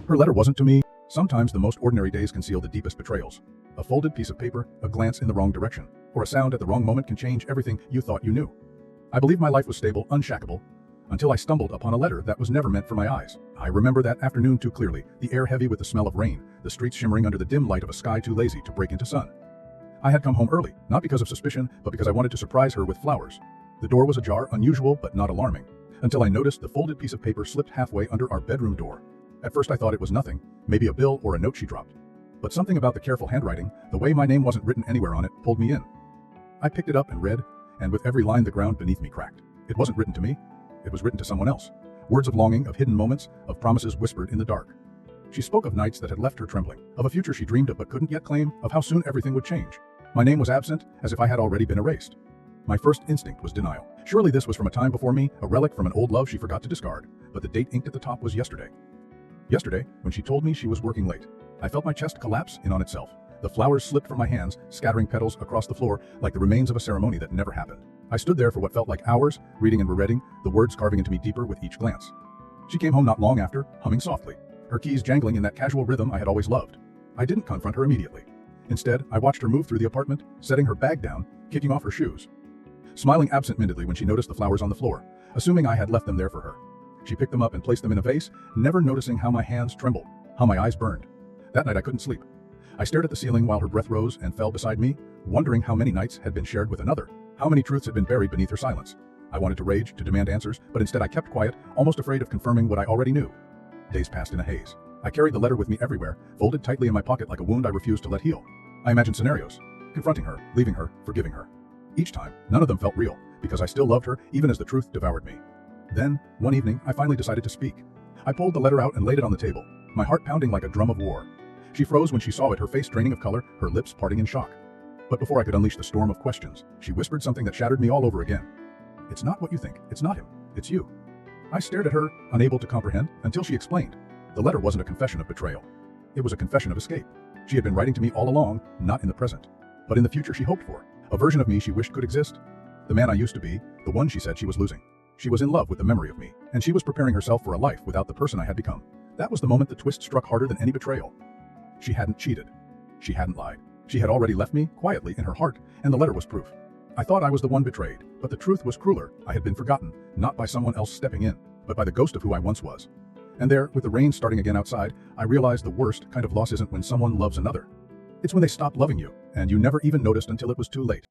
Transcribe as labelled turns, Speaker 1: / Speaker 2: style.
Speaker 1: Her letter wasn't to me. Sometimes the most ordinary days conceal the deepest betrayals. A folded piece of paper, a glance in the wrong direction, or a sound at the wrong moment can change everything you thought you knew. I believed my life was stable, unshackable, until I stumbled upon a letter that was never meant for my eyes. I remember that afternoon too clearly, the air heavy with the smell of rain, the streets shimmering under the dim light of a sky too lazy to break into sun. I had come home early, not because of suspicion, but because I wanted to surprise her with flowers. The door was ajar, unusual but not alarming, until I noticed the folded piece of paper slipped halfway under our bedroom door. At first I thought it was nothing, maybe a bill or a note she dropped. But something about the careful handwriting, the way my name wasn't written anywhere on it, pulled me in. I picked it up and read, and with every line the ground beneath me cracked. It wasn't written to me. It was written to someone else. Words of longing, of hidden moments, of promises whispered in the dark. She spoke of nights that had left her trembling, of a future she dreamed of but couldn't yet claim, of how soon everything would change. My name was absent, as if I had already been erased. My first instinct was denial. Surely this was from a time before me, a relic from an old love she forgot to discard. But the date inked at the top was yesterday. Yesterday, when she told me she was working late. I felt my chest collapse in on itself. The flowers slipped from my hands, scattering petals across the floor like the remains of a ceremony that never happened. I stood there for what felt like hours, reading and rereading, the words carving into me deeper with each glance. She came home not long after, humming softly, her keys jangling in that casual rhythm I had always loved. I didn't confront her immediately. Instead, I watched her move through the apartment, setting her bag down, kicking off her shoes, smiling absent-mindedly when she noticed the flowers on the floor, assuming I had left them there for her. She picked them up and placed them in a vase, never noticing how my hands trembled, how my eyes burned. That night I couldn't sleep. I stared at the ceiling while her breath rose and fell beside me, wondering how many nights had been shared with another, how many truths had been buried beneath her silence. I wanted to rage, to demand answers, but instead I kept quiet, almost afraid of confirming what I already knew. Days passed in a haze. I carried the letter with me everywhere, folded tightly in my pocket like a wound I refused to let heal. I imagined scenarios, confronting her, leaving her, forgiving her. Each time, none of them felt real, because I still loved her, even as the truth devoured me. Then, one evening, I finally decided to speak. I pulled the letter out and laid it on the table, my heart pounding like a drum of war. She froze when she saw it, her face draining of color, her lips parting in shock. But before I could unleash the storm of questions, she whispered something that shattered me all over again. "It's not what you think. It's not him. It's you." I stared at her, unable to comprehend, until she explained. The letter wasn't a confession of betrayal. It was a confession of escape. She had been writing to me all along, not in the present, but in the future she hoped for, a version of me she wished could exist. The man I used to be, the one she said she was losing. She was in love with the memory of me, and she was preparing herself for a life without the person I had become. That was the moment the twist struck harder than any betrayal. She hadn't cheated. She hadn't lied. She had already left me, quietly, in her heart, and the letter was proof. I thought I was the one betrayed, but the truth was crueler. I had been forgotten, not by someone else stepping in, but by the ghost of who I once was. And there, with the rain starting again outside, I realized the worst kind of loss isn't when someone loves another. It's when they stop loving you, and you never even noticed until it was too late.